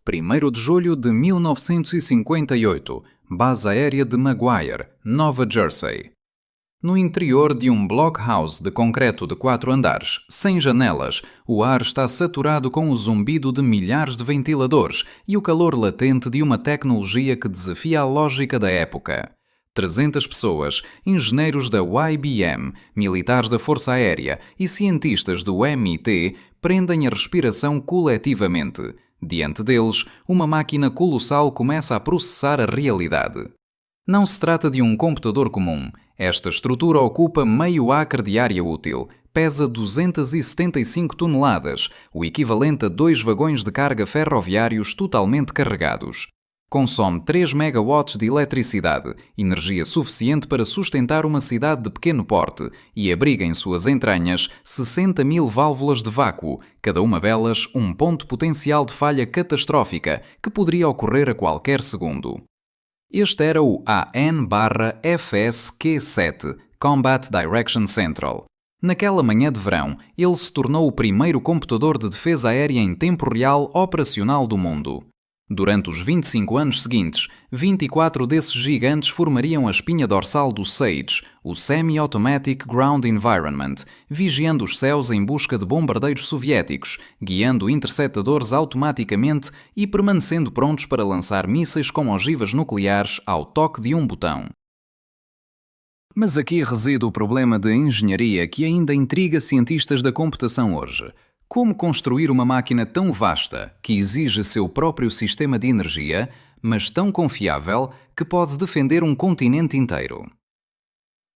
1º de julho de 1958, base aérea de Maguire, Nova Jersey. No interior de um blockhouse de concreto de 4 andares, sem janelas, o ar está saturado com o zumbido de milhares de ventiladores e o calor latente de uma tecnologia que desafia a lógica da época. 300 pessoas, engenheiros da IBM, militares da Força Aérea e cientistas do MIT prendem a respiração coletivamente. Diante deles, uma máquina colossal começa a processar a realidade. Não se trata de um computador comum. Esta estrutura ocupa meio acre de área útil, pesa 275 toneladas, o equivalente a 2 vagões de carga ferroviários totalmente carregados. Consome 3 megawatts de eletricidade, energia suficiente para sustentar uma cidade de pequeno porte, e abriga em suas entranhas 60.000 válvulas de vácuo, cada uma delas um ponto potencial de falha catastrófica que poderia ocorrer a qualquer segundo. Este era o AN/FSQ-7, Combat Direction Central. Naquela manhã de verão, ele se tornou o primeiro computador de defesa aérea em tempo real operacional do mundo. Durante os 25 anos seguintes, 24 desses gigantes formariam a espinha dorsal do SAGE, o Semi-Automatic Ground Environment, vigiando os céus em busca de bombardeiros soviéticos, guiando interceptadores automaticamente e permanecendo prontos para lançar mísseis com ogivas nucleares ao toque de um botão. Mas aqui reside o problema de engenharia que ainda intriga cientistas da computação hoje. Como construir uma máquina tão vasta, que exige seu próprio sistema de energia, mas tão confiável que pode defender um continente inteiro?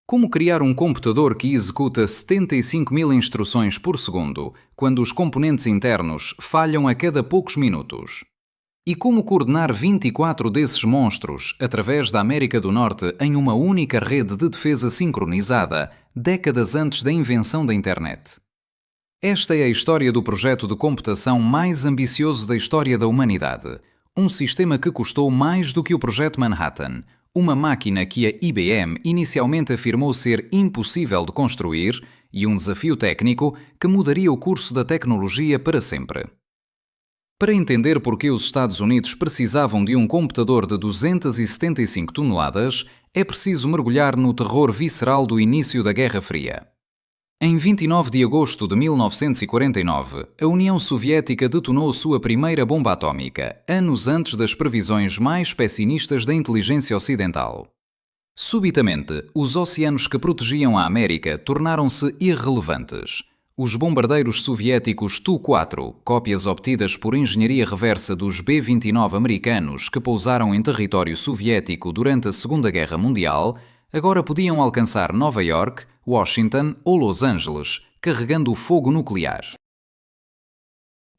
Como criar um computador que executa 75.000 instruções por segundo, quando os componentes internos falham a cada poucos minutos? E como coordenar 24 desses monstros através da América do Norte em uma única rede de defesa sincronizada, décadas antes da invenção da internet? Esta é a história do projeto de computação mais ambicioso da história da humanidade. Um sistema que custou mais do que o Projeto Manhattan. Uma máquina que a IBM inicialmente afirmou ser impossível de construir e um desafio técnico que mudaria o curso da tecnologia para sempre. Para entender por que os Estados Unidos precisavam de um computador de 275 toneladas, é preciso mergulhar no terror visceral do início da Guerra Fria. Em 29 de agosto de 1949, a União Soviética detonou sua primeira bomba atómica, anos antes das previsões mais pessimistas da inteligência ocidental. Subitamente, os oceanos que protegiam a América tornaram-se irrelevantes. Os bombardeiros soviéticos Tu-4, cópias obtidas por engenharia reversa dos B-29 americanos que pousaram em território soviético durante a Segunda Guerra Mundial, agora podiam alcançar Nova York, Washington ou Los Angeles, carregando o fogo nuclear.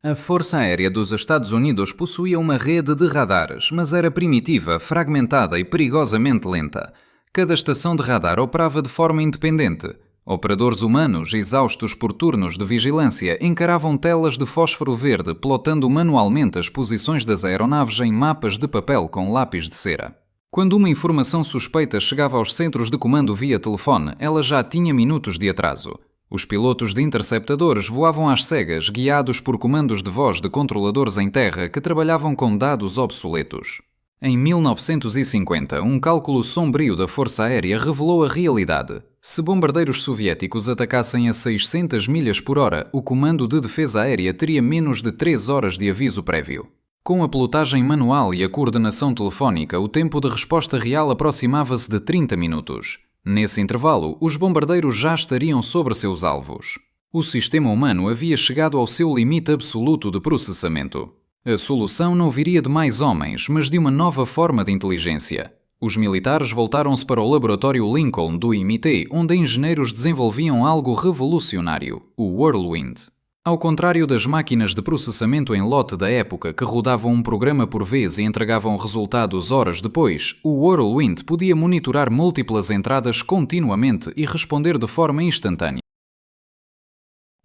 A Força Aérea dos Estados Unidos possuía uma rede de radares, mas era primitiva, fragmentada e perigosamente lenta. Cada estação de radar operava de forma independente. Operadores humanos, exaustos por turnos de vigilância, encaravam telas de fósforo verde, plotando manualmente as posições das aeronaves em mapas de papel com lápis de cera. Quando uma informação suspeita chegava aos centros de comando via telefone, ela já tinha minutos de atraso. Os pilotos de interceptadores voavam às cegas, guiados por comandos de voz de controladores em terra que trabalhavam com dados obsoletos. Em 1950, um cálculo sombrio da Força Aérea revelou a realidade. Se bombardeiros soviéticos atacassem a 600 milhas por hora, o Comando de Defesa Aérea teria menos de 3 horas de aviso prévio. Com a pilotagem manual e a coordenação telefónica, o tempo de resposta real aproximava-se de 30 minutos. Nesse intervalo, os bombardeiros já estariam sobre seus alvos. O sistema humano havia chegado ao seu limite absoluto de processamento. A solução não viria de mais homens, mas de uma nova forma de inteligência. Os militares voltaram-se para o laboratório Lincoln do MIT, onde engenheiros desenvolviam algo revolucionário, o Whirlwind. Ao contrário das máquinas de processamento em lote da época que rodavam um programa por vez e entregavam resultados horas depois, o Whirlwind podia monitorar múltiplas entradas continuamente e responder de forma instantânea.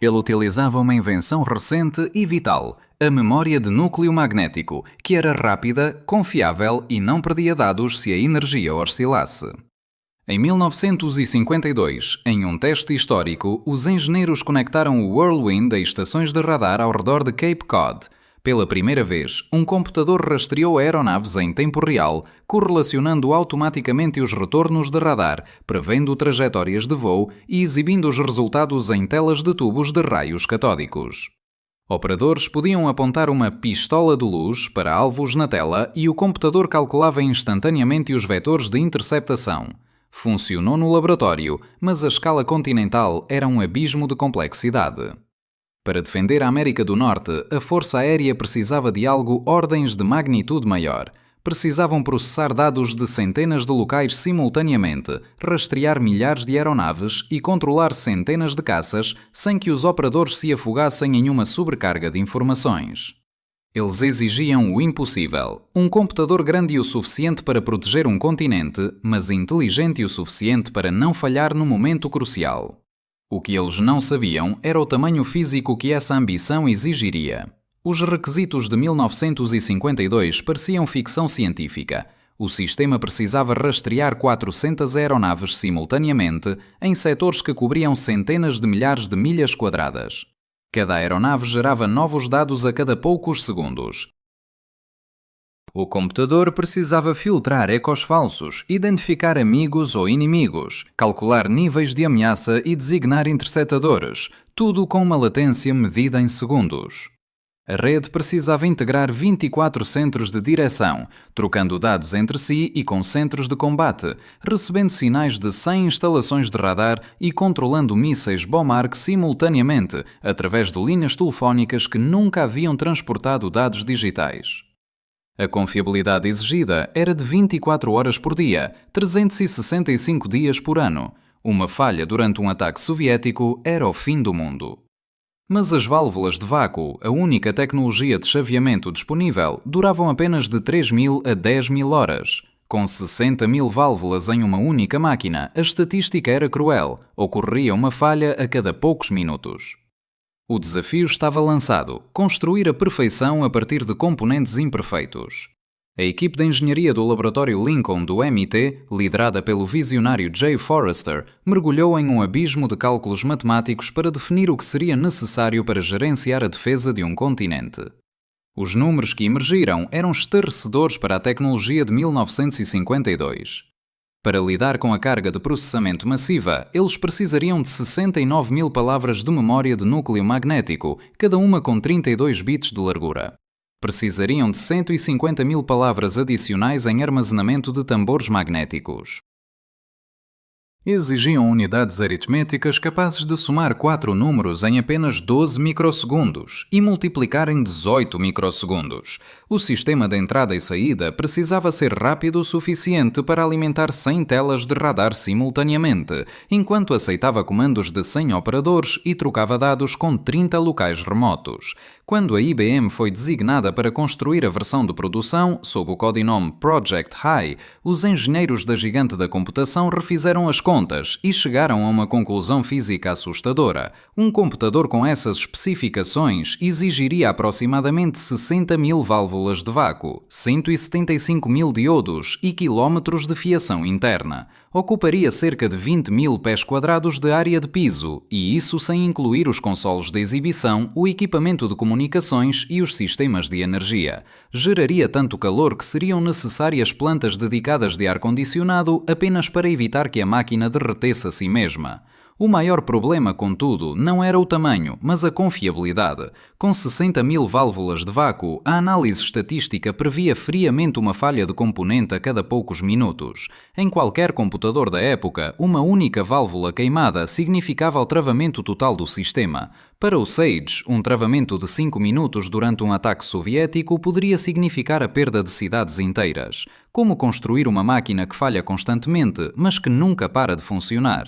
Ele utilizava uma invenção recente e vital, a memória de núcleo magnético, que era rápida, confiável e não perdia dados se a energia oscilasse. Em 1952, em um teste histórico, os engenheiros conectaram o Whirlwind a estações de radar ao redor de Cape Cod. Pela primeira vez, um computador rastreou aeronaves em tempo real, correlacionando automaticamente os retornos de radar, prevendo trajetórias de voo e exibindo os resultados em telas de tubos de raios catódicos. Operadores podiam apontar uma pistola de luz para alvos na tela e o computador calculava instantaneamente os vetores de interceptação. Funcionou no laboratório, mas a escala continental era um abismo de complexidade. Para defender a América do Norte, a Força Aérea precisava de algo ordens de magnitude maior. Precisavam processar dados de centenas de locais simultaneamente, rastrear milhares de aeronaves e controlar centenas de caças sem que os operadores se afogassem em uma sobrecarga de informações. Eles exigiam o impossível, um computador grande o suficiente para proteger um continente, mas inteligente o suficiente para não falhar no momento crucial. O que eles não sabiam era o tamanho físico que essa ambição exigiria. Os requisitos de 1952 pareciam ficção científica. O sistema precisava rastrear 400 aeronaves simultaneamente em setores que cobriam centenas de milhares de milhas quadradas. Cada aeronave gerava novos dados a cada poucos segundos. O computador precisava filtrar ecos falsos, identificar amigos ou inimigos, calcular níveis de ameaça e designar interceptadores, tudo com uma latência medida em segundos. A rede precisava integrar 24 centros de direção, trocando dados entre si e com centros de combate, recebendo sinais de 100 instalações de radar e controlando mísseis Bomark simultaneamente, através de linhas telefónicas que nunca haviam transportado dados digitais. A confiabilidade exigida era de 24 horas por dia, 365 dias por ano. Uma falha durante um ataque soviético era o fim do mundo. Mas as válvulas de vácuo, a única tecnologia de chaveamento disponível, duravam apenas de 3.000 a 10.000 horas. Com 60.000 válvulas em uma única máquina, a estatística era cruel. Ocorria uma falha a cada poucos minutos. O desafio estava lançado: construir a perfeição a partir de componentes imperfeitos. A equipe de engenharia do Laboratório Lincoln do MIT, liderada pelo visionário Jay Forrester, mergulhou em um abismo de cálculos matemáticos para definir o que seria necessário para gerenciar a defesa de um continente. Os números que emergiram eram estarrecedores para a tecnologia de 1952. Para lidar com a carga de processamento massiva, eles precisariam de 69.000 palavras de memória de núcleo magnético, cada uma com 32 bits de largura. Precisariam de 150.000 palavras adicionais em armazenamento de tambores magnéticos. Exigiam unidades aritméticas capazes de somar 4 números em apenas 12 microsegundos e multiplicar em 18 microsegundos. O sistema de entrada e saída precisava ser rápido o suficiente para alimentar 100 telas de radar simultaneamente, enquanto aceitava comandos de 100 operadores e trocava dados com 30 locais remotos. Quando a IBM foi designada para construir a versão de produção, sob o codinome Project High, os engenheiros da gigante da computação refizeram as contas e chegaram a uma conclusão física assustadora. Um computador com essas especificações exigiria aproximadamente 60.000 válvulas de vácuo, 175.000 diodos e quilómetros de fiação interna. Ocuparia cerca de 20.000 pés quadrados de área de piso, e isso sem incluir os consoles de exibição, o equipamento de comunicações e os sistemas de energia. Geraria tanto calor que seriam necessárias plantas dedicadas de ar-condicionado apenas para evitar que a máquina derretesse a si mesma. O maior problema, contudo, não era o tamanho, mas a confiabilidade. Com 60.000 válvulas de vácuo, a análise estatística previa friamente uma falha de componente a cada poucos minutos. Em qualquer computador da época, uma única válvula queimada significava o travamento total do sistema. Para o Sage, um travamento de 5 minutos durante um ataque soviético poderia significar a perda de cidades inteiras. Como construir uma máquina que falha constantemente, mas que nunca para de funcionar?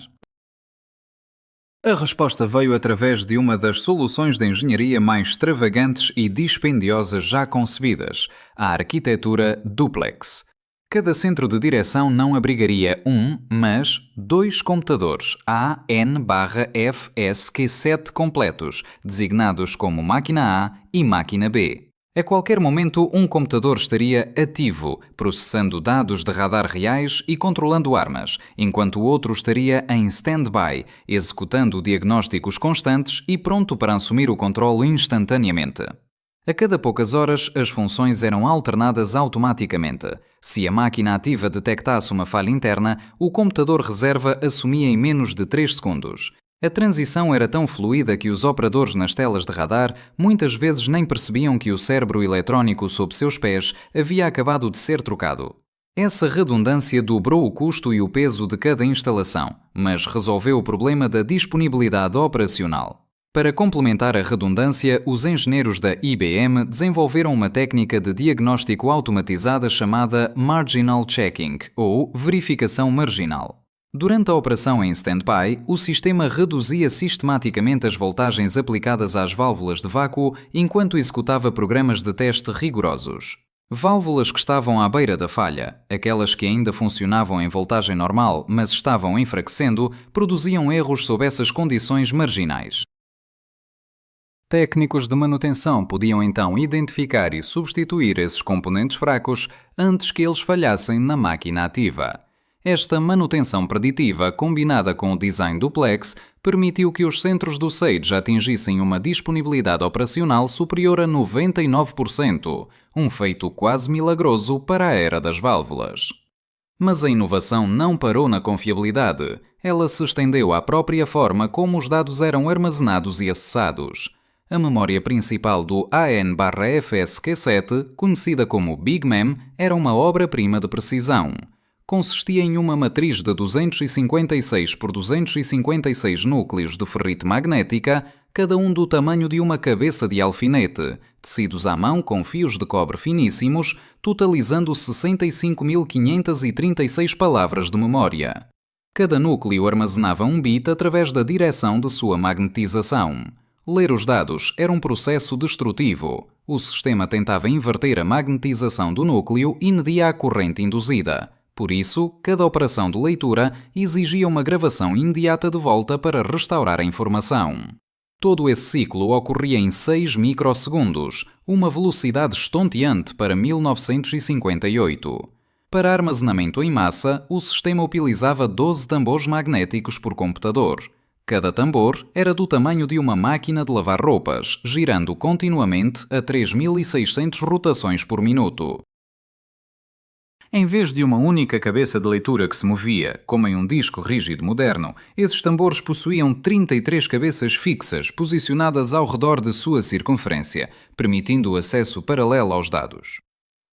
A resposta veio através de uma das soluções de engenharia mais extravagantes e dispendiosas já concebidas, a arquitetura duplex. Cada centro de direção não abrigaria mas 2 computadores AN/FSQ7 completos, designados como máquina A e máquina B. A qualquer momento, um computador estaria ativo, processando dados de radar reais e controlando armas, enquanto o outro estaria em stand-by, executando diagnósticos constantes e pronto para assumir o controle instantaneamente. A cada poucas horas, as funções eram alternadas automaticamente. Se a máquina ativa detectasse uma falha interna, o computador reserva assumia em menos de 3 segundos. A transição era tão fluida que os operadores nas telas de radar muitas vezes nem percebiam que o cérebro eletrónico sob seus pés havia acabado de ser trocado. Essa redundância dobrou o custo e o peso de cada instalação, mas resolveu o problema da disponibilidade operacional. Para complementar a redundância, os engenheiros da IBM desenvolveram uma técnica de diagnóstico automatizada chamada Marginal Checking, ou verificação marginal. Durante a operação em stand-by, o sistema reduzia sistematicamente as voltagens aplicadas às válvulas de vácuo enquanto executava programas de teste rigorosos. Válvulas que estavam à beira da falha, aquelas que ainda funcionavam em voltagem normal, mas estavam enfraquecendo, produziam erros sob essas condições marginais. Técnicos de manutenção podiam então identificar e substituir esses componentes fracos antes que eles falhassem na máquina ativa. Esta manutenção preditiva, combinada com o design duplex, permitiu que os centros do Sage atingissem uma disponibilidade operacional superior a 99%, um feito quase milagroso para a era das válvulas. Mas a inovação não parou na confiabilidade, ela se estendeu à própria forma como os dados eram armazenados e acessados. A memória principal do AN/FSQ7, conhecida como Big Mem, era uma obra-prima de precisão. Consistia em uma matriz de 256 por 256 núcleos de ferrite magnética, cada um do tamanho de uma cabeça de alfinete, tecidos à mão com fios de cobre finíssimos, totalizando 65.536 palavras de memória. Cada núcleo armazenava um bit através da direção de sua magnetização. Ler os dados era um processo destrutivo. O sistema tentava inverter a magnetização do núcleo e media a corrente induzida. Por isso, cada operação de leitura exigia uma gravação imediata de volta para restaurar a informação. Todo esse ciclo ocorria em 6 microsegundos, uma velocidade estonteante para 1958. Para armazenamento em massa, o sistema utilizava 12 tambores magnéticos por computador. Cada tambor era do tamanho de uma máquina de lavar roupas, girando continuamente a 3.600 rotações por minuto. Em vez de uma única cabeça de leitura que se movia, como em um disco rígido moderno, esses tambores possuíam 33 cabeças fixas posicionadas ao redor de sua circunferência, permitindo o acesso paralelo aos dados.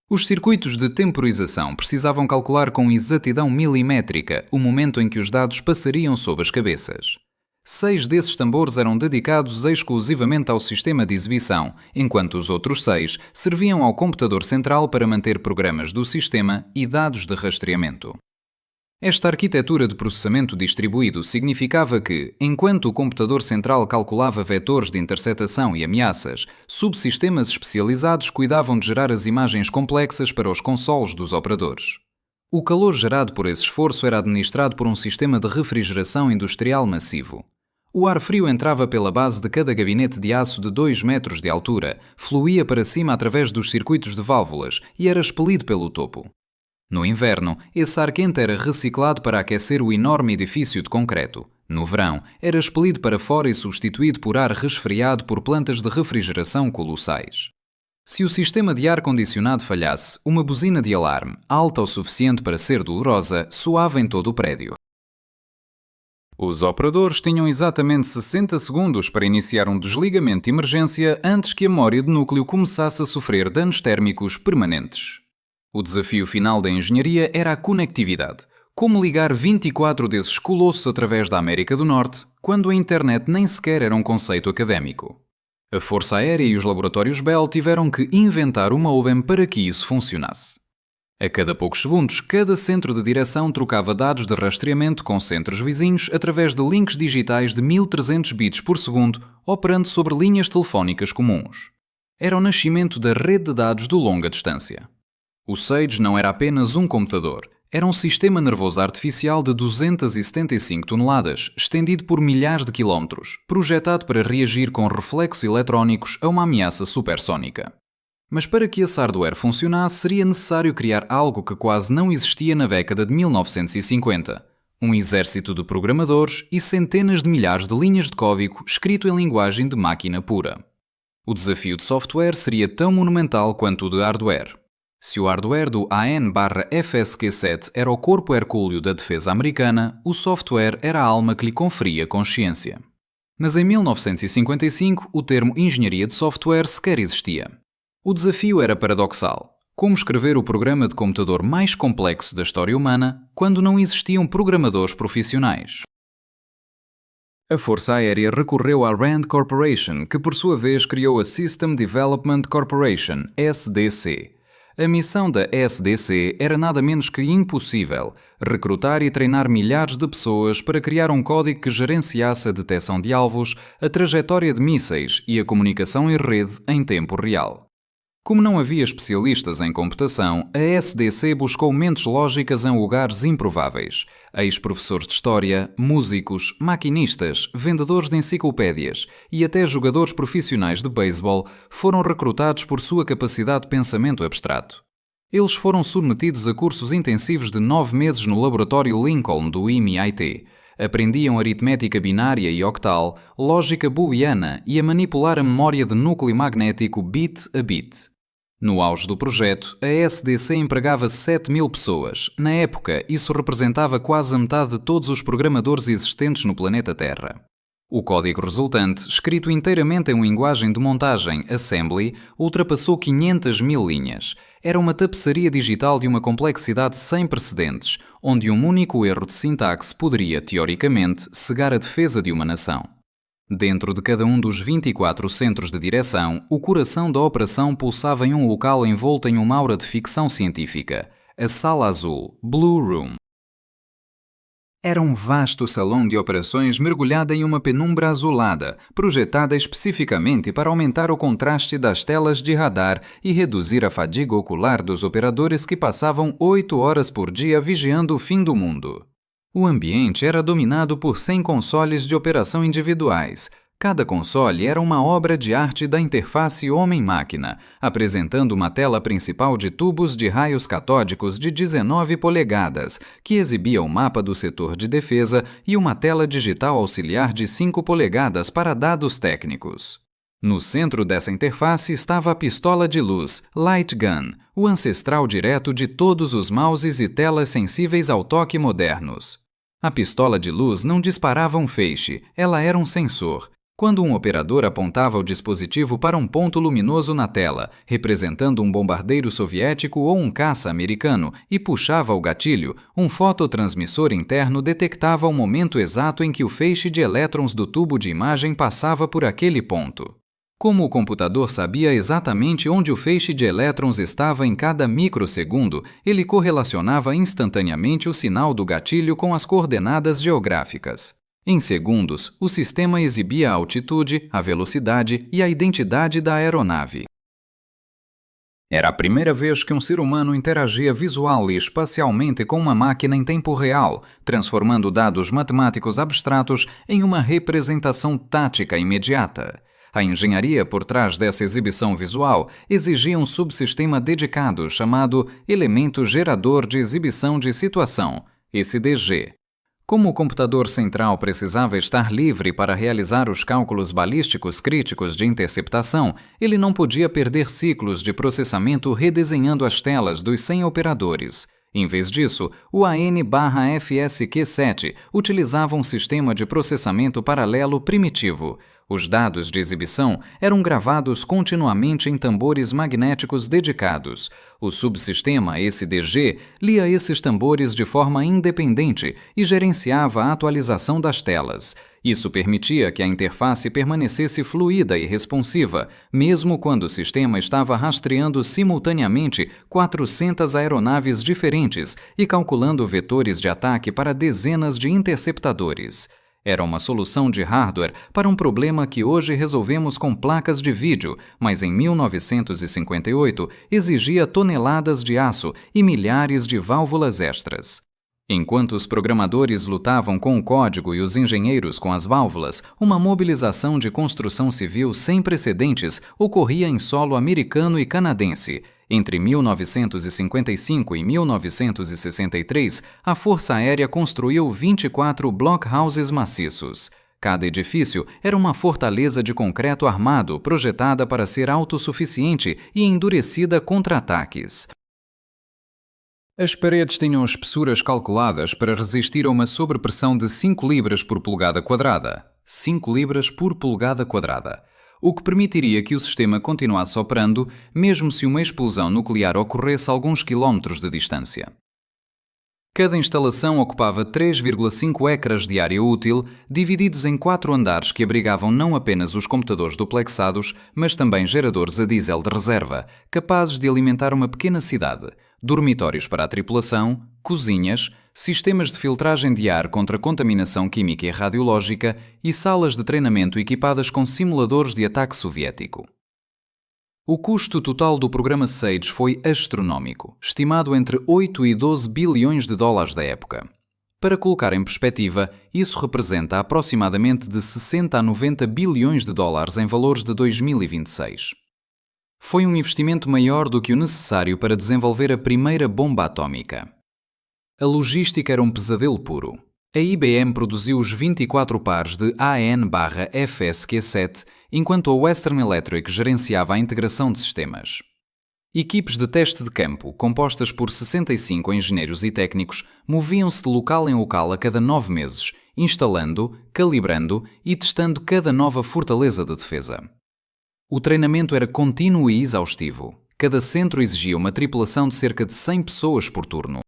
Os circuitos de temporização precisavam calcular com exatidão milimétrica o momento em que os dados passariam sob as cabeças. 6 desses tambores eram dedicados exclusivamente ao sistema de exibição, enquanto os outros 6 serviam ao computador central para manter programas do sistema e dados de rastreamento. Esta arquitetura de processamento distribuído significava que, enquanto o computador central calculava vetores de interceptação e ameaças, subsistemas especializados cuidavam de gerar as imagens complexas para os consoles dos operadores. O calor gerado por esse esforço era administrado por um sistema de refrigeração industrial massivo. O ar frio entrava pela base de cada gabinete de aço de 2 metros de altura, fluía para cima através dos circuitos de válvulas e era expelido pelo topo. No inverno, esse ar quente era reciclado para aquecer o enorme edifício de concreto. No verão, era expelido para fora e substituído por ar resfriado por plantas de refrigeração colossais. Se o sistema de ar-condicionado falhasse, uma buzina de alarme, alta o suficiente para ser dolorosa, soava em todo o prédio. Os operadores tinham exatamente 60 segundos para iniciar um desligamento de emergência antes que a memória de núcleo começasse a sofrer danos térmicos permanentes. O desafio final da engenharia era a conectividade. Como ligar 24 desses colossos através da América do Norte, quando a internet nem sequer era um conceito académico? A Força Aérea e os laboratórios Bell tiveram que inventar uma modem para que isso funcionasse. A cada poucos segundos, cada centro de direção trocava dados de rastreamento com centros vizinhos através de links digitais de 1300 bits por segundo, operando sobre linhas telefónicas comuns. Era o nascimento da rede de dados de longa distância. O Sage não era apenas um computador, era um sistema nervoso artificial de 275 toneladas, estendido por milhares de quilómetros, projetado para reagir com reflexos eletrónicos a uma ameaça supersónica. Mas para que esse hardware funcionasse, seria necessário criar algo que quase não existia na década de 1950. Um exército de programadores e centenas de milhares de linhas de código escrito em linguagem de máquina pura. O desafio de software seria tão monumental quanto o de hardware. Se o hardware do AN/FSQ-7 era o corpo hercúleo da defesa americana, o software era a alma que lhe conferia consciência. Mas em 1955, o termo engenharia de software sequer existia. O desafio era paradoxal. Como escrever o programa de computador mais complexo da história humana quando não existiam programadores profissionais? A Força Aérea recorreu à RAND Corporation, que por sua vez criou a System Development Corporation, SDC. A missão da SDC era nada menos que impossível: recrutar e treinar milhares de pessoas para criar um código que gerenciasse a detecção de alvos, a trajetória de mísseis e a comunicação em rede em tempo real. Como não havia especialistas em computação, a SDC buscou mentes lógicas em lugares improváveis. Ex-professores de história, músicos, maquinistas, vendedores de enciclopédias e até jogadores profissionais de beisebol foram recrutados por sua capacidade de pensamento abstrato. Eles foram submetidos a cursos intensivos de 9 meses no laboratório Lincoln do MIT. Aprendiam aritmética binária e octal, lógica booleana e a manipular a memória de núcleo magnético bit a bit. No auge do projeto, a SDC empregava 7.000 pessoas. Na época, isso representava quase a metade de todos os programadores existentes no planeta Terra. O código resultante, escrito inteiramente em linguagem de montagem Assembly, ultrapassou 500.000 linhas. Era uma tapeçaria digital de uma complexidade sem precedentes, onde um único erro de sintaxe poderia, teoricamente, cegar a defesa de uma nação. Dentro de cada um dos 24 centros de direção, o coração da operação pulsava em um local envolto em uma aura de ficção científica, a Sala Azul, Blue Room. Era um vasto salão de operações mergulhado em uma penumbra azulada, projetada especificamente para aumentar o contraste das telas de radar e reduzir a fadiga ocular dos operadores que passavam 8 horas por dia vigiando o fim do mundo. O ambiente era dominado por 100 consoles de operação individuais. Cada console era uma obra de arte da interface homem-máquina, apresentando uma tela principal de tubos de raios catódicos de 19 polegadas, que exibia o mapa do setor de defesa, e uma tela digital auxiliar de 5 polegadas para dados técnicos. No centro dessa interface estava a pistola de luz, Light Gun, o ancestral direto de todos os mouses e telas sensíveis ao toque modernos. A pistola de luz não disparava um feixe, ela era um sensor. Quando um operador apontava o dispositivo para um ponto luminoso na tela, representando um bombardeiro soviético ou um caça americano, e puxava o gatilho, um fototransmissor interno detectava o momento exato em que o feixe de elétrons do tubo de imagem passava por aquele ponto. Como o computador sabia exatamente onde o feixe de elétrons estava em cada microsegundo, ele correlacionava instantaneamente o sinal do gatilho com as coordenadas geográficas. Em segundos, o sistema exibia a altitude, a velocidade e a identidade da aeronave. Era a primeira vez que um ser humano interagia visual e espacialmente com uma máquina em tempo real, transformando dados matemáticos abstratos em uma representação tática imediata. A engenharia por trás dessa exibição visual exigia um subsistema dedicado chamado Elemento Gerador de Exibição de Situação, SDG. Como o computador central precisava estar livre para realizar os cálculos balísticos críticos de interceptação, ele não podia perder ciclos de processamento redesenhando as telas dos 100 operadores. Em vez disso, o AN/FSQ-7 utilizava um sistema de processamento paralelo primitivo. Os dados de exibição eram gravados continuamente em tambores magnéticos dedicados. O subsistema SDG lia esses tambores de forma independente e gerenciava a atualização das telas. Isso permitia que a interface permanecesse fluida e responsiva, mesmo quando o sistema estava rastreando simultaneamente 400 aeronaves diferentes e calculando vetores de ataque para dezenas de interceptadores. Era uma solução de hardware para um problema que hoje resolvemos com placas de vídeo, mas em 1958 exigia toneladas de aço e milhares de válvulas extras. Enquanto os programadores lutavam com o código e os engenheiros com as válvulas, uma mobilização de construção civil sem precedentes ocorria em solo americano e canadense. Entre 1955 e 1963, a Força Aérea construiu 24 blockhouses maciços. Cada edifício era uma fortaleza de concreto armado projetada para ser autossuficiente e endurecida contra ataques. As paredes tinham espessuras calculadas para resistir a uma sobrepressão de 5 libras por polegada quadrada. 5 libras por polegada quadrada. O que permitiria que o sistema continuasse operando, mesmo se uma explosão nuclear ocorresse a alguns quilómetros de distância. Cada instalação ocupava 3,5 ecrãs de área útil, divididos em 4 andares que abrigavam não apenas os computadores duplexados, mas também geradores a diesel de reserva, capazes de alimentar uma pequena cidade, dormitórios para a tripulação, cozinhas, sistemas de filtragem de ar contra contaminação química e radiológica e salas de treinamento equipadas com simuladores de ataque soviético. O custo total do programa SAGE foi astronómico, estimado entre 8 e 12 bilhões de dólares da época. Para colocar em perspectiva, isso representa aproximadamente de 60 a 90 bilhões de dólares em valores de 2026. Foi um investimento maior do que o necessário para desenvolver a primeira bomba atómica. A logística era um pesadelo puro. A IBM produziu os 24 pares de AN/FSQ-7, enquanto a Western Electric gerenciava a integração de sistemas. Equipes de teste de campo, compostas por 65 engenheiros e técnicos, moviam-se de local em local a cada 9 meses, instalando, calibrando e testando cada nova fortaleza de defesa. O treinamento era contínuo e exaustivo. Cada centro exigia uma tripulação de cerca de 100 pessoas por turno.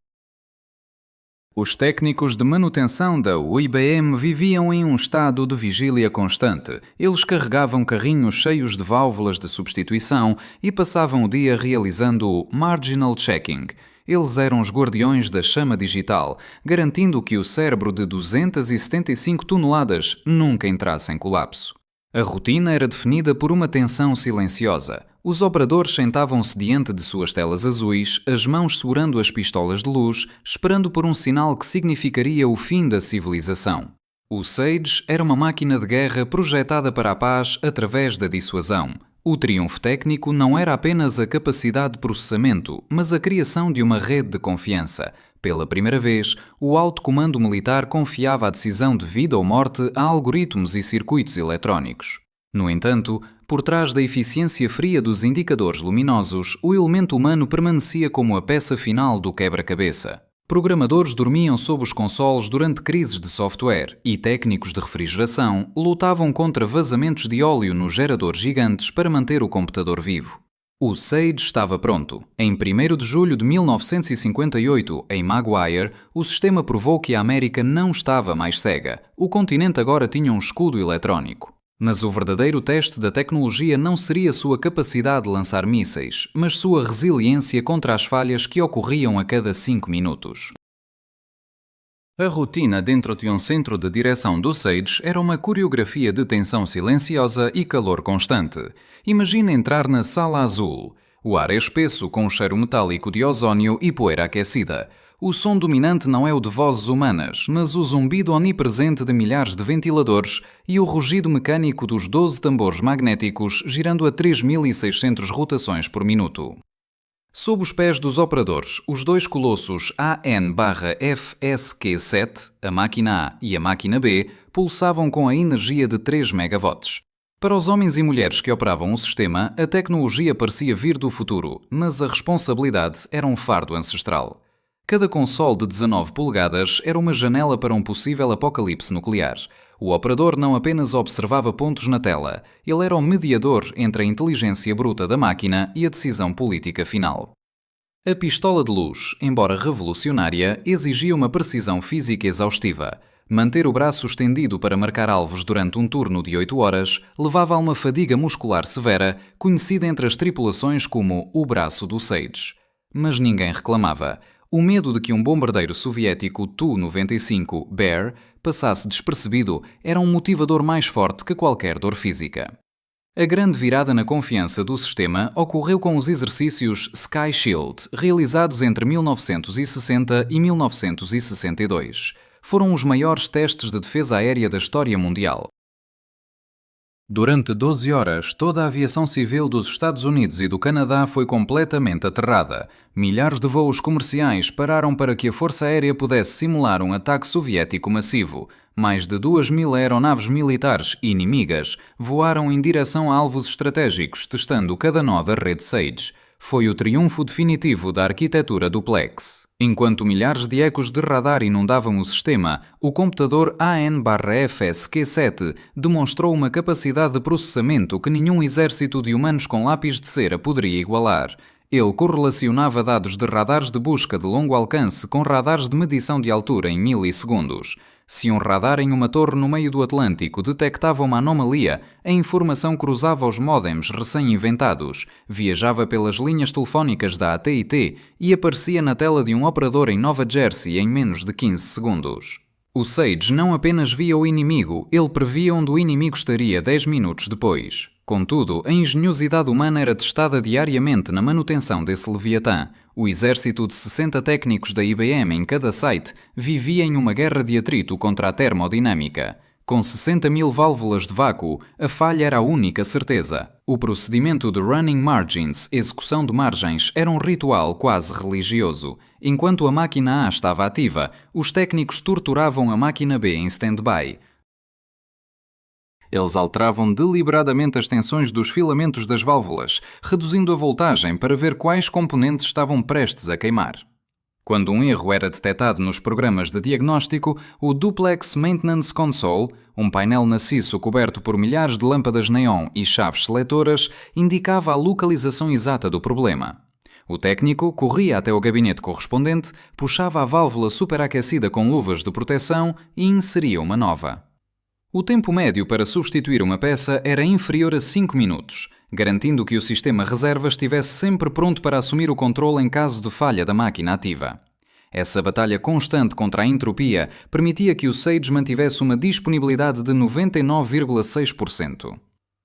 Os técnicos de manutenção da IBM viviam em um estado de vigília constante. Eles carregavam carrinhos cheios de válvulas de substituição e passavam o dia realizando o marginal checking. Eles eram os guardiões da chama digital, garantindo que o cérebro de 275 toneladas nunca entrasse em colapso. A rotina era definida por uma tensão silenciosa. Os operadores sentavam-se diante de suas telas azuis, as mãos segurando as pistolas de luz, esperando por um sinal que significaria o fim da civilização. O SAGE era uma máquina de guerra projetada para a paz através da dissuasão. O triunfo técnico não era apenas a capacidade de processamento, mas a criação de uma rede de confiança. Pela primeira vez, o alto comando militar confiava a decisão de vida ou morte a algoritmos e circuitos eletrónicos. No entanto, por trás da eficiência fria dos indicadores luminosos, o elemento humano permanecia como a peça final do quebra-cabeça. Programadores dormiam sob os consoles durante crises de software e técnicos de refrigeração lutavam contra vazamentos de óleo nos geradores gigantes para manter o computador vivo. O SAGE estava pronto. Em 1º de julho de 1958, em Maguire, o sistema provou que a América não estava mais cega. O continente agora tinha um escudo eletrónico. Mas o verdadeiro teste da tecnologia não seria sua capacidade de lançar mísseis, mas sua resiliência contra as falhas que ocorriam a cada 5 minutos. A rotina dentro de um centro de direção do SAGE era uma coreografia de tensão silenciosa e calor constante. Imagine entrar na Sala Azul. O ar é espesso com um cheiro metálico de ozónio e poeira aquecida. O som dominante não é o de vozes humanas, mas o zumbido onipresente de milhares de ventiladores e o rugido mecânico dos 12 tambores magnéticos girando a 3.600 rotações por minuto. Sob os pés dos operadores, os dois colossos AN/FSQ-7, a máquina A e a máquina B, pulsavam com a energia de 3 MW. Para os homens e mulheres que operavam o sistema, a tecnologia parecia vir do futuro, mas a responsabilidade era um fardo ancestral. Cada console de 19 polegadas era uma janela para um possível apocalipse nuclear. O operador não apenas observava pontos na tela, ele era o mediador entre a inteligência bruta da máquina e a decisão política final. A pistola de luz, embora revolucionária, exigia uma precisão física exaustiva. Manter o braço estendido para marcar alvos durante um turno de 8 horas levava a uma fadiga muscular severa, conhecida entre as tripulações como o braço do SAGE. Mas ninguém reclamava. O medo de que um bombardeiro soviético Tu-95 Bear passasse despercebido era um motivador mais forte que qualquer dor física. A grande virada na confiança do sistema ocorreu com os exercícios Sky Shield, realizados entre 1960 e 1962. Foram os maiores testes de defesa aérea da história mundial. Durante 12 horas, toda a aviação civil dos Estados Unidos e do Canadá foi completamente aterrada. Milhares de voos comerciais pararam para que a Força Aérea pudesse simular um ataque soviético massivo. Mais de 2.000 aeronaves militares inimigas voaram em direção a alvos estratégicos, testando cada nó da rede SAGE. Foi o triunfo definitivo da arquitetura duplex. Enquanto milhares de ecos de radar inundavam o sistema, o computador AN/FSQ-7 demonstrou uma capacidade de processamento que nenhum exército de humanos com lápis de cera poderia igualar. Ele correlacionava dados de radares de busca de longo alcance com radares de medição de altura em milissegundos. Se um radar em uma torre no meio do Atlântico detectava uma anomalia, a informação cruzava os módems recém-inventados, viajava pelas linhas telefónicas da AT&T e aparecia na tela de um operador em Nova Jersey em menos de 15 segundos. O SAGE não apenas via o inimigo, ele previa onde o inimigo estaria 10 minutos depois. Contudo, a engenhosidade humana era testada diariamente na manutenção desse Leviatã. O exército de 60 técnicos da IBM em cada site vivia em uma guerra de atrito contra a termodinâmica. Com 60.000 válvulas de vácuo, a falha era a única certeza. O procedimento de running margins, execução de margens, era um ritual quase religioso. Enquanto a máquina A estava ativa, os técnicos torturavam a máquina B em stand-by. Eles alteravam deliberadamente as tensões dos filamentos das válvulas, reduzindo a voltagem para ver quais componentes estavam prestes a queimar. Quando um erro era detectado nos programas de diagnóstico, o Duplex Maintenance Console, um painel maciço coberto por milhares de lâmpadas neon e chaves seletoras, indicava a localização exata do problema. O técnico corria até o gabinete correspondente, puxava a válvula superaquecida com luvas de proteção e inseria uma nova. O tempo médio para substituir uma peça era inferior a 5 minutos, garantindo que o sistema reserva estivesse sempre pronto para assumir o controle em caso de falha da máquina ativa. Essa batalha constante contra a entropia permitia que o SAGE mantivesse uma disponibilidade de 99,6%.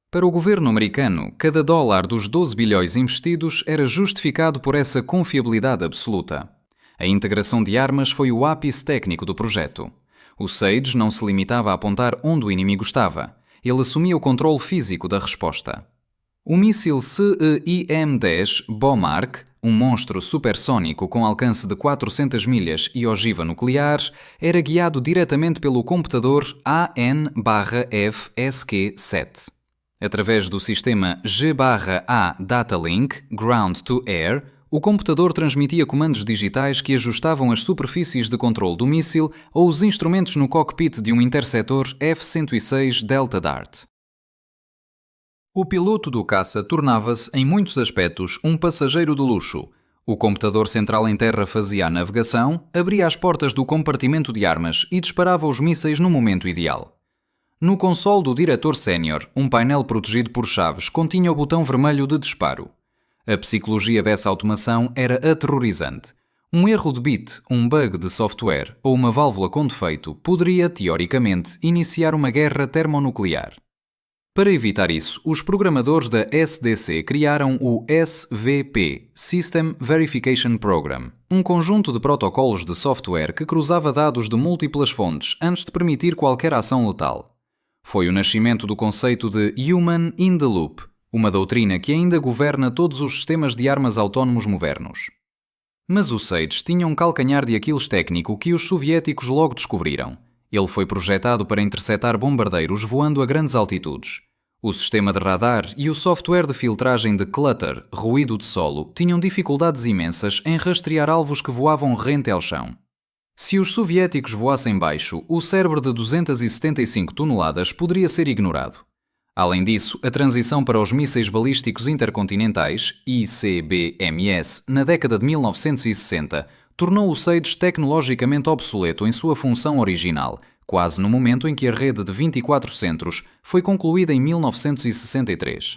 Para o governo americano, cada dólar dos 12 bilhões investidos era justificado por essa confiabilidade absoluta. A integração de armas foi o ápice técnico do projeto. O SAGE não se limitava a apontar onde o inimigo estava. Ele assumia o controle físico da resposta. O míssil CEIM-10 Bomark, um monstro supersônico com alcance de 400 milhas e ogiva nuclear, era guiado diretamente pelo computador AN/FSQ-7. Através do sistema G/A Data Link Ground to Air, o computador transmitia comandos digitais que ajustavam as superfícies de controle do míssil ou os instrumentos no cockpit de um interceptor F-106 Delta Dart. O piloto do caça tornava-se, em muitos aspectos, um passageiro de luxo. O computador central em terra fazia a navegação, abria as portas do compartimento de armas e disparava os mísseis no momento ideal. No console do diretor sénior, um painel protegido por chaves continha o botão vermelho de disparo. A psicologia dessa automação era aterrorizante. Um erro de bit, um bug de software ou uma válvula com defeito poderia, teoricamente, iniciar uma guerra termonuclear. Para evitar isso, os programadores da SDC criaram o SVP, System Verification Program, um conjunto de protocolos de software que cruzava dados de múltiplas fontes antes de permitir qualquer ação letal. Foi o nascimento do conceito de Human in the Loop, uma doutrina que ainda governa todos os sistemas de armas autónomos modernos. Mas o SAGE tinha um calcanhar de Aquiles técnico que os soviéticos logo descobriram. Ele foi projetado para interceptar bombardeiros voando a grandes altitudes. O sistema de radar e o software de filtragem de clutter, ruído de solo, tinham dificuldades imensas em rastrear alvos que voavam rente ao chão. Se os soviéticos voassem baixo, o cérebro de 275 toneladas poderia ser ignorado. Além disso, a transição para os mísseis balísticos intercontinentais, ICBMS, na década de 1960, tornou o SAGE tecnologicamente obsoleto em sua função original, quase no momento em que a rede de 24 centros foi concluída em 1963.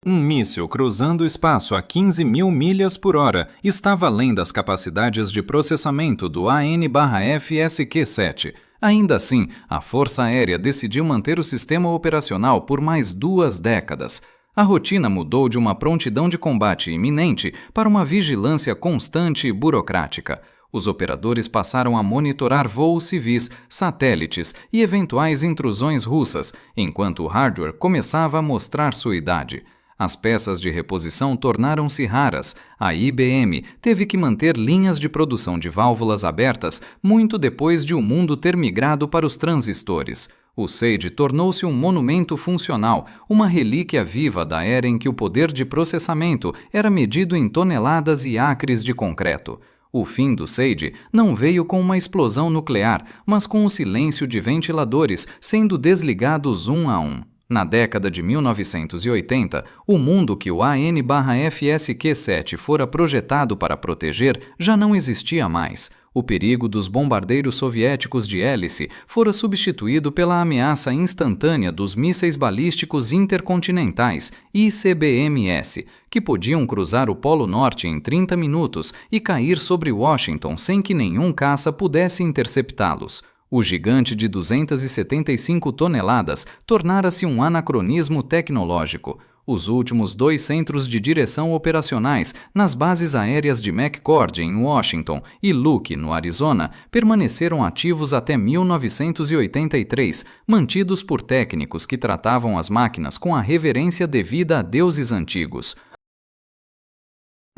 Um míssil cruzando o espaço a 15.000 milhas por hora estava além das capacidades de processamento do AN/FSQ-7. Ainda assim, a Força Aérea decidiu manter o sistema operacional por mais 2 décadas. A rotina mudou de uma prontidão de combate iminente para uma vigilância constante e burocrática. Os operadores passaram a monitorar voos civis, satélites e eventuais intrusões russas, enquanto o hardware começava a mostrar sua idade. As peças de reposição tornaram-se raras. A IBM teve que manter linhas de produção de válvulas abertas muito depois de o mundo ter migrado para os transistores. O Sage tornou-se um monumento funcional, uma relíquia viva da era em que o poder de processamento era medido em toneladas e acres de concreto. O fim do Sage não veio com uma explosão nuclear, mas com o silêncio de ventiladores sendo desligados um a um. Na década de 1980, o mundo que o AN/FSQ-7 fora projetado para proteger já não existia mais. O perigo dos bombardeiros soviéticos de hélice fora substituído pela ameaça instantânea dos mísseis balísticos intercontinentais, ICBMS, que podiam cruzar o Polo Norte em 30 minutos e cair sobre Washington sem que nenhum caça pudesse interceptá-los. O gigante de 275 toneladas tornara-se um anacronismo tecnológico. Os últimos 2 centros de direção operacionais nas bases aéreas de McCord, em Washington, e Luke, no Arizona, permaneceram ativos até 1983, mantidos por técnicos que tratavam as máquinas com a reverência devida a deuses antigos.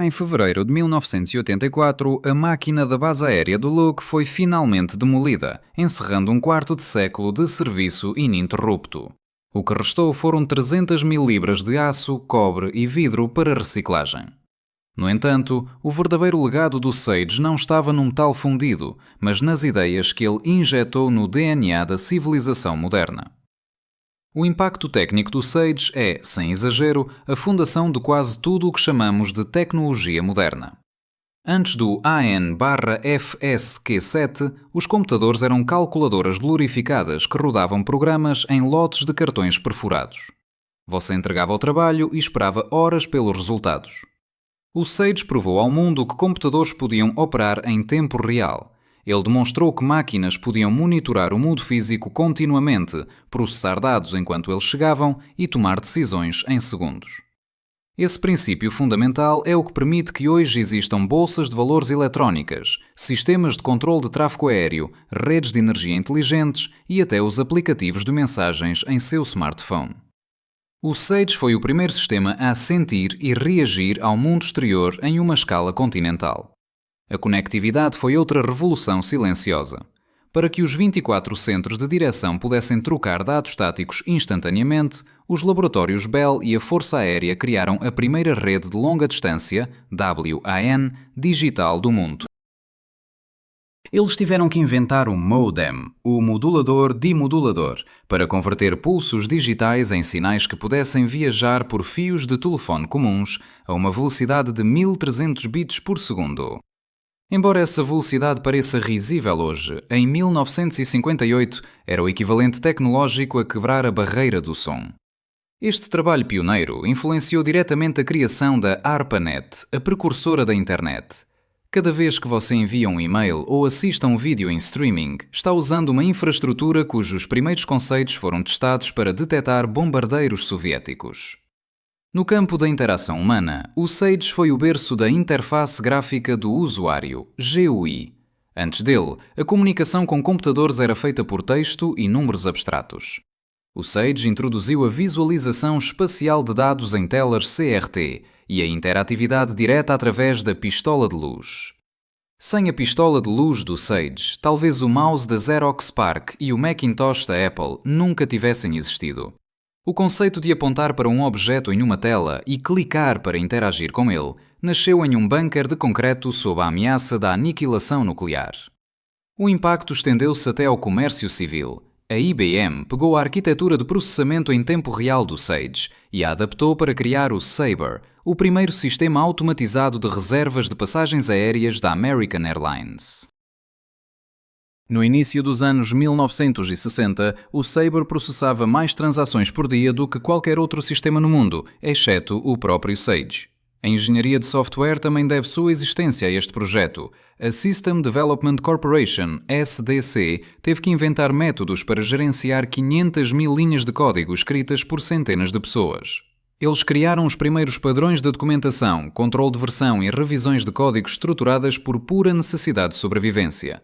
Em fevereiro de 1984, a máquina da base aérea do Luke foi finalmente demolida, encerrando um quarto de século de serviço ininterrupto. O que restou foram 300.000 libras de aço, cobre e vidro para reciclagem. No entanto, o verdadeiro legado do Sage não estava num metal fundido, mas nas ideias que ele injetou no DNA da civilização moderna. O impacto técnico do Sage é, sem exagero, a fundação de quase tudo o que chamamos de tecnologia moderna. Antes do AN/FSQ-7, os computadores eram calculadoras glorificadas que rodavam programas em lotes de cartões perfurados. Você entregava o trabalho e esperava horas pelos resultados. O Sage provou ao mundo que computadores podiam operar em tempo real. Ele demonstrou que máquinas podiam monitorar o mundo físico continuamente, processar dados enquanto eles chegavam e tomar decisões em segundos. Esse princípio fundamental é o que permite que hoje existam bolsas de valores eletrónicas, sistemas de controle de tráfego aéreo, redes de energia inteligentes e até os aplicativos de mensagens em seu smartphone. O Sage foi o primeiro sistema a sentir e reagir ao mundo exterior em uma escala continental. A conectividade foi outra revolução silenciosa. Para que os 24 centros de direção pudessem trocar dados estáticos instantaneamente, os laboratórios Bell e a Força Aérea criaram a primeira rede de longa distância, WAN, digital do mundo. Eles tiveram que inventar o modem, o modulador-demodulador, para converter pulsos digitais em sinais que pudessem viajar por fios de telefone comuns a uma velocidade de 1300 bits por segundo. Embora essa velocidade pareça risível hoje, em 1958 era o equivalente tecnológico a quebrar a barreira do som. Este trabalho pioneiro influenciou diretamente a criação da ARPANET, a precursora da internet. Cada vez que você envia um e-mail ou assiste a um vídeo em streaming, está usando uma infraestrutura cujos primeiros conceitos foram testados para detectar bombardeiros soviéticos. No campo da interação humana, o Sage foi o berço da interface gráfica do usuário, GUI. Antes dele, a comunicação com computadores era feita por texto e números abstratos. O Sage introduziu a visualização espacial de dados em telas CRT e a interatividade direta através da pistola de luz. Sem a pistola de luz do Sage, talvez o mouse da Xerox PARC e o Macintosh da Apple nunca tivessem existido. O conceito de apontar para um objeto em uma tela e clicar para interagir com ele nasceu em um bunker de concreto sob a ameaça da aniquilação nuclear. O impacto estendeu-se até ao comércio civil. A IBM pegou a arquitetura de processamento em tempo real do Sage e a adaptou para criar o Sabre, o primeiro sistema automatizado de reservas de passagens aéreas da American Airlines. No início dos anos 1960, o Sabre processava mais transações por dia do que qualquer outro sistema no mundo, exceto o próprio Sage. A engenharia de software também deve sua existência a este projeto. A System Development Corporation, SDC, teve que inventar métodos para gerenciar 500.000 linhas de código escritas por centenas de pessoas. Eles criaram os primeiros padrões de documentação, controle de versão e revisões de códigos estruturadas por pura necessidade de sobrevivência.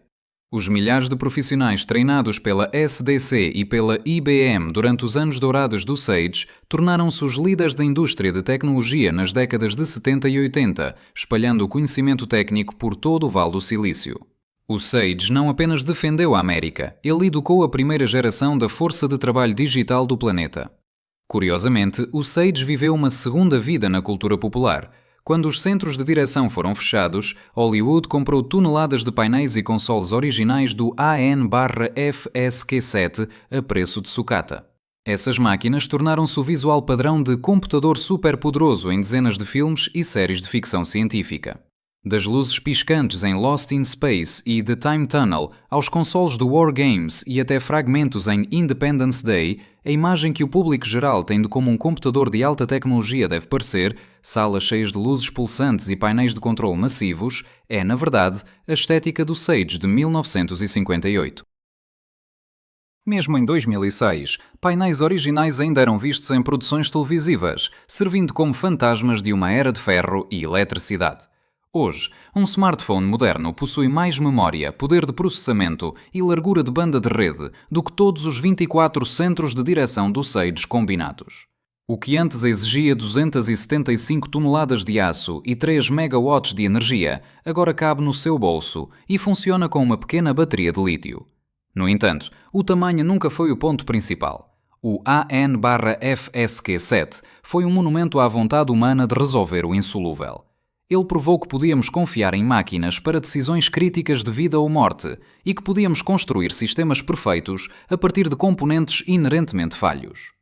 Os milhares de profissionais treinados pela SDC e pela IBM durante os anos dourados do Sage tornaram-se os líderes da indústria de tecnologia nas décadas de 70 e 80, espalhando o conhecimento técnico por todo o Vale do Silício. O Sage não apenas defendeu a América, ele educou a primeira geração da força de trabalho digital do planeta. Curiosamente, o Sage viveu uma segunda vida na cultura popular. Quando os centros de direção foram fechados, Hollywood comprou toneladas de painéis e consoles originais do AN/FSQ7 a preço de sucata. Essas máquinas tornaram-se o visual padrão de computador superpoderoso em dezenas de filmes e séries de ficção científica. Das luzes piscantes em Lost in Space e The Time Tunnel, aos consoles do War Games e até fragmentos em Independence Day, a imagem que o público geral tem de como um computador de alta tecnologia deve parecer, salas cheias de luzes pulsantes e painéis de controle massivos, é, na verdade, a estética do Sage de 1958. Mesmo em 2006, painéis originais ainda eram vistos em produções televisivas, servindo como fantasmas de uma era de ferro e eletricidade. Hoje, um smartphone moderno possui mais memória, poder de processamento e largura de banda de rede do que todos os 24 centros de direção do Sage combinados. O que antes exigia 275 toneladas de aço e 3 megawatts de energia, agora cabe no seu bolso e funciona com uma pequena bateria de lítio. No entanto, o tamanho nunca foi o ponto principal. O AN/FSQ7 foi um monumento à vontade humana de resolver o insolúvel. Ele provou que podíamos confiar em máquinas para decisões críticas de vida ou morte e que podíamos construir sistemas perfeitos a partir de componentes inerentemente falhos.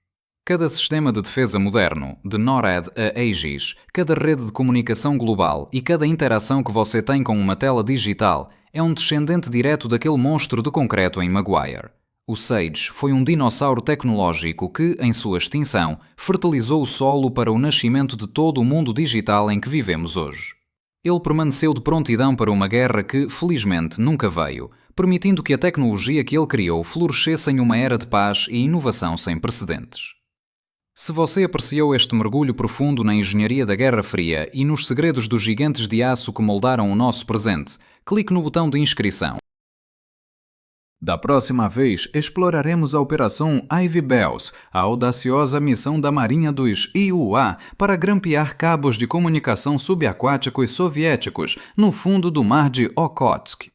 Cada sistema de defesa moderno, de NORAD a Aegis, cada rede de comunicação global e cada interação que você tem com uma tela digital é um descendente direto daquele monstro de concreto em Maguire. O Sage foi um dinossauro tecnológico que, em sua extinção, fertilizou o solo para o nascimento de todo o mundo digital em que vivemos hoje. Ele permaneceu de prontidão para uma guerra que, felizmente, nunca veio, permitindo que a tecnologia que ele criou florescesse em uma era de paz e inovação sem precedentes. Se você apreciou este mergulho profundo na engenharia da Guerra Fria e nos segredos dos gigantes de aço que moldaram o nosso presente, clique no botão de inscrição. Da próxima vez, exploraremos a Operação Ivy Bells, a audaciosa missão da Marinha dos IUA para grampear cabos de comunicação subaquáticos soviéticos no fundo do mar de Okhotsk.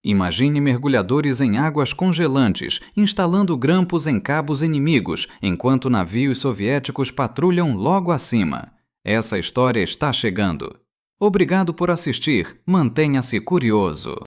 Imagine mergulhadores em águas congelantes, instalando grampos em cabos inimigos, enquanto navios soviéticos patrulham logo acima. Essa história está chegando. Obrigado por assistir, mantenha-se curioso.